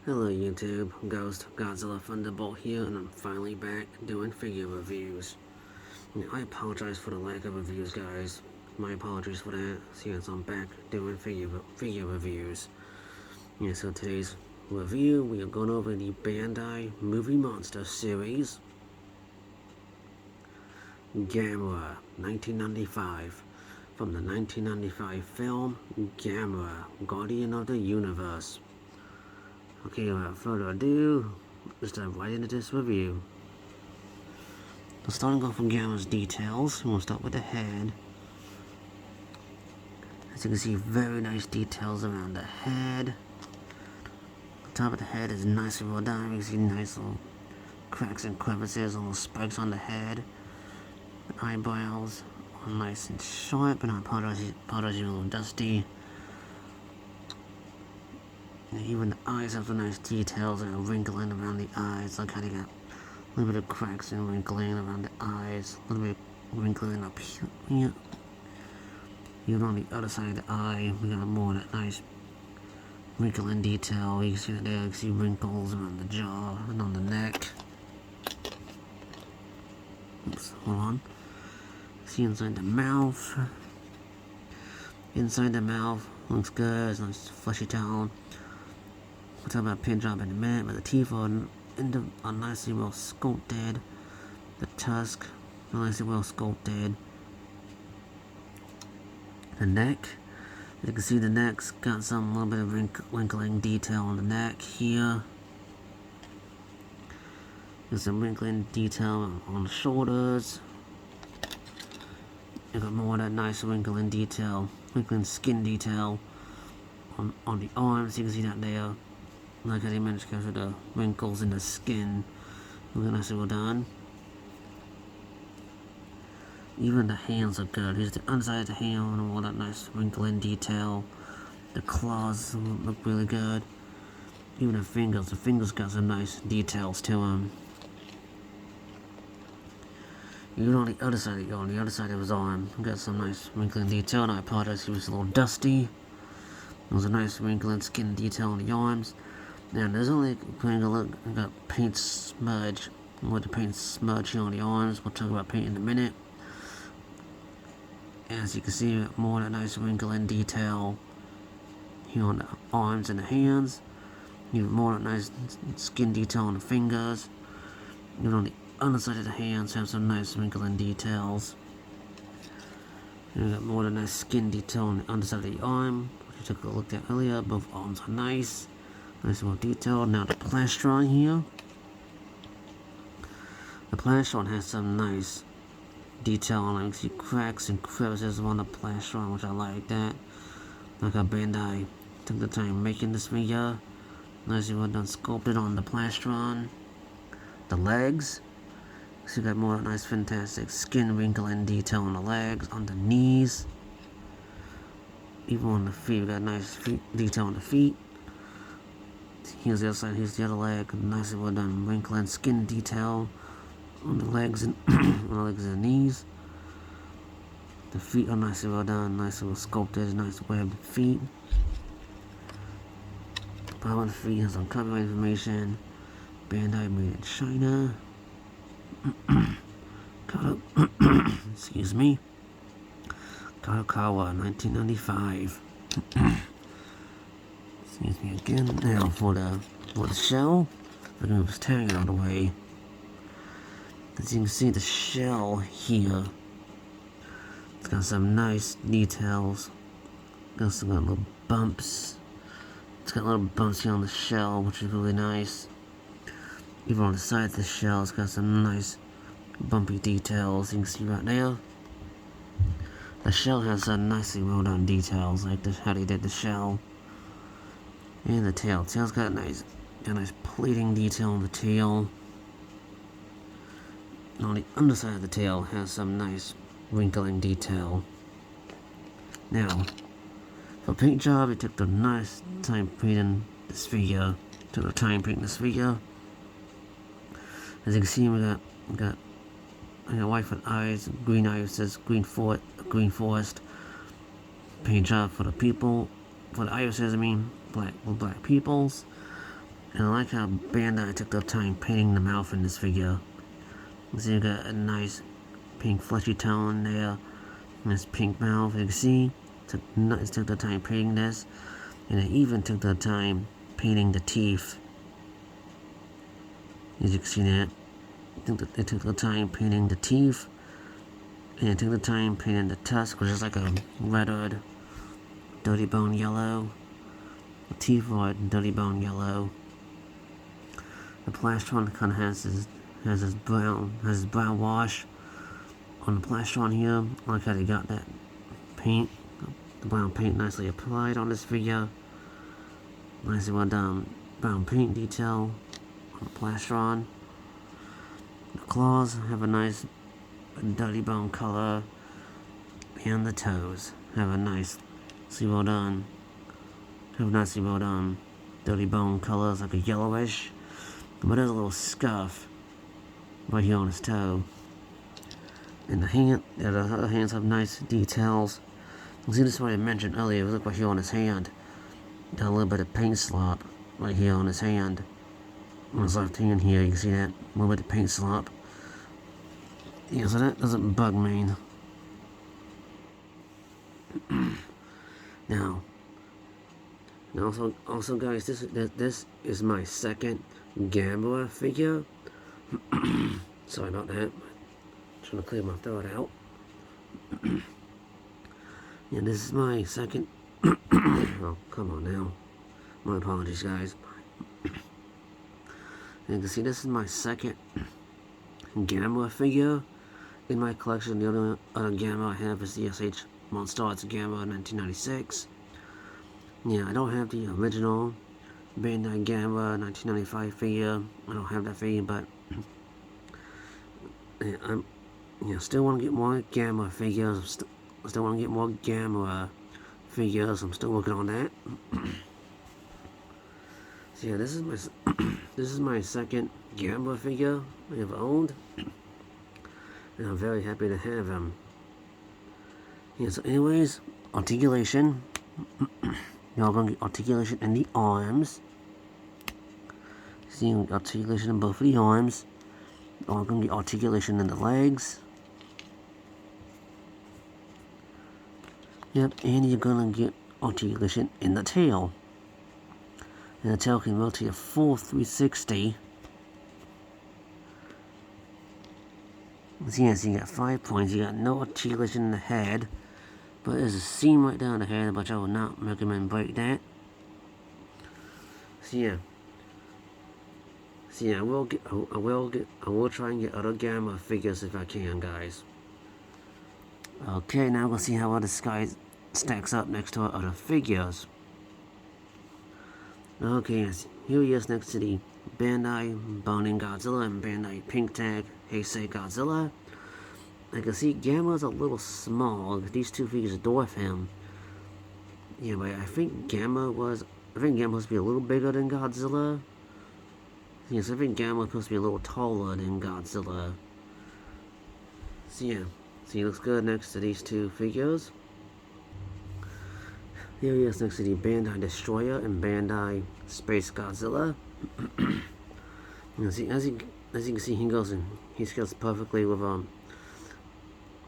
Hello YouTube, Ghost Godzilla Thunderbolt here, and I'm finally back doing figure reviews. I apologize for the lack of reviews, guys. My apologies for that, since I'm back doing figure reviews. So today's review, we are going over the Bandai Movie Monster series, Gamera, 1995. From the 1995 film, Gamera, Guardian of the Universe. Okay, without further ado, let's dive right into this review. So starting off from Gamera's details, we'll start with the head. As you can see, very nice details around the head. The top of the head is nicely well done. You can see nice little cracks and crevices, little spikes on the head. The eyebrows are nice and sharp, and I apologize, a little dusty. And even the eyes have some nice details and wrinkling around the eyes. Like how they got a little bit of cracks and wrinkling around the eyes. A little bit of wrinkling up here. Even on the other side of the eye, we got more of that nice wrinkling detail. You can see that there. You can see wrinkles around the jaw and on the neck. Oops, hold on. See inside the mouth. Inside the mouth looks good. It's nice fleshy tone. We'll talk about pin job in a minute, but the teeth are nicely well sculpted. The tusk are nicely well sculpted. The neck, you can see the neck's got some little bit of wrinkling detail on the neck here. There's some wrinkling detail on the shoulders. You got more of that nice wrinkling detail, wrinkling skin detail on the arms. You can see that there. Like how they managed to capture the wrinkles in the skin. Really nicely well done. Even the hands look good. Here's the underside of the hand and all that nice wrinkling detail. The claws look really good. Even the fingers got some nice details to them. Even on the other side of his arm, got some nice wrinkling detail. And I apologize, he was a little dusty. There's a nice wrinkling skin detail on the arms. Now there's only got paint smudge. With the paint smudge here on the arms. We'll talk about paint in a minute. As you can see, more of that nice wrinkling detail here on the arms and the hands. Even more of that nice skin detail on the fingers. Even on the underside of the hands have some nice wrinkling details. And we got more of that nice skin detail on the underside of the arm, which we took a look at earlier. Both arms are nice. Nice and well detailed. Now the plastron here. The plastron has some nice detail on it. You can see cracks and crevices on the plastron, which I like that. Like how Bandai took the time making this figure. Nicely well done, sculpted on the plastron. The legs. So you got more nice, fantastic skin wrinkling detail on the legs, on the knees. Even on the feet, we got nice detail on the feet. Here's the other side, here's the other leg. Nicely well done wrinkling skin detail on the legs and on the legs and the knees. The feet are nicely well done, nicely well sculpted, nice webbed feet. The bottom of the feet has some copyright information. Bandai made in China. Excuse me. Kadokawa, 1995. Excuse me again. Now for the shell, we're gonna move this tag out of the way. As you can see, the shell here, it's got some nice details. Got little bumps. It's got little bumps here on the shell, which is really nice. Even on the side of the shell, it's got some nice bumpy details. You can see right there. The shell has some nicely well done details, like how they did the shell. And the tail. Tail's got nice plating detail on the tail. And on the underside of the tail has some nice wrinkling detail. Now, for paint job, it took the nice time painting this figure. Took the time painting this figure. As you can see, we got white for the eyes, green irises, green forest. Paint job for the people, for the irises, black pupils. And I like how Bandai took the time painting the mouth in this figure. So you got a nice pink fleshy tone there. And this pink mouth, you can see, took the time painting this. And it even took the time painting the teeth. As you can see that. It took the time painting the teeth. And it took the time painting the tusk, which is like a redwood, dirty bone yellow. The teeth are dirty bone yellow. The plastron kind of has this brown wash on the plastron here. I like how they got that paint, the brown paint nicely applied on this figure. Nicely well done brown paint detail on the plastron. The claws have a nice dirty bone color, and the toes have a nice, well done, dirty bone colors, like a yellowish. But there's a little scuff right here on his toe. And the other hands have nice details. You see, this is what I mentioned earlier. Look right here on his hand. Got a little bit of paint slop right here on his hand. On his left hand here, you can see that. A little bit of paint slop. Yeah, so that doesn't bug me. Now, also guys, this is my second Gamera figure. Sorry about that. Trying to clear my throat out. Yeah, this is my second. Oh, come on now. My apologies, guys. You can see this is my second Gamera figure in my collection. The other Gamera I have is the SH Monster Arts Gamera 1996. Yeah, I don't have the original Bandai Gamera 1995 figure. I don't have that figure, but yeah, I'm still want to get more Gamera figures. I still want to get more Gamera figures. I'm still working on that. So yeah, this is my second Gamera figure I have owned, and I'm very happy to have him. Yeah, so anyways, articulation. Y'all gonna get articulation in the arms. See, articulation in both of the arms. Y'all gonna get articulation in the legs. Yep, and you're gonna get articulation in the tail. And the tail can rotate a full 360. So yeah, so you got 5 points. You got no articulation in the head. But there's a seam right down the head, but I will not recommend break that. So yeah. I will try and get other Gamera figures if I can, guys. Okay, now we'll see how this guy stacks up next to our other figures. Okay, yes, here he is next to the Bandai Boning Godzilla and Bandai Pink Tag Heisei Godzilla. I can see Gamera's a little small. These two figures dwarf him. Yeah, but I think Gamera was supposed to be a little bigger than Godzilla. Yes, I think Gamera was supposed to be a little taller than Godzilla. So yeah, he looks good next to these two figures. Here he is next to the Bandai Destroyer and Bandai Space Godzilla. As you can see, he scales perfectly with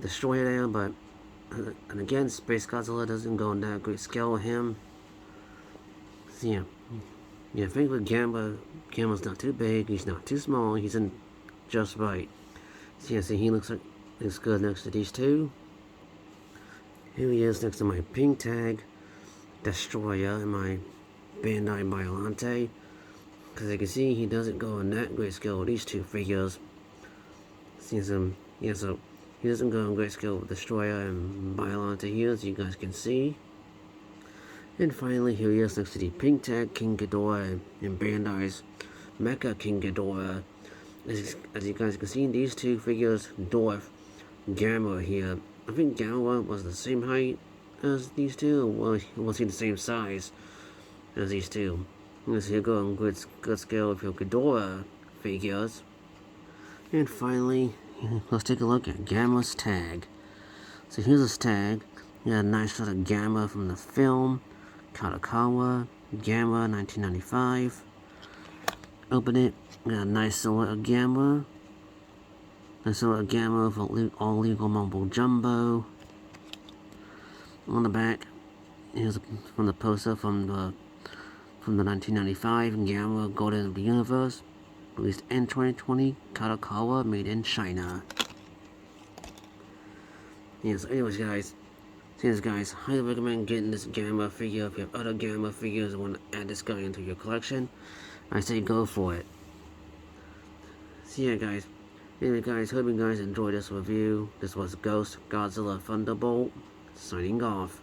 Destroyer there, but and again, Space Godzilla doesn't go in that great scale with him. So yeah, I think with Gamera's not too big, he's not too small, he's in just right. So yeah, see, he looks good next to these two. Here he is next to my Pink Tag Destroyer and my Bandai Biolante. Because you can see, he doesn't go in that great scale with these two figures. So he doesn't go in great scale with Destroyer and Biolante here, as you guys can see. And finally, here he is next to the Pink Tag King Ghidorah and Bandai's Mecha King Ghidorah. As you guys can see, these two figures dwarf Gamera here. I think Gamera was the same height as these two, or was he the same size as these two? So he'll go on good scale with your Ghidorah figures. And finally, let's take a look at Gamera's tag. So here's his tag. You got a nice shot of Gamera from the film, Kadokawa, Gamera 1995. Open it. Got a nice silhouette of Gamera. Nice silhouette of Gamera for all legal mumbo jumbo. On the back, here's from the poster from the 1995 Gamera Golden Universe, released in 2020. Kadokawa, made in China. Yes. Anyways, guys, highly recommend getting this Gamera figure. If you have other Gamera figures and want to add this guy into your collection, I say go for it. So yeah, guys. Anyway, guys, hope you guys enjoyed this review. This was Ghost Godzilla Thunderbolt, signing off.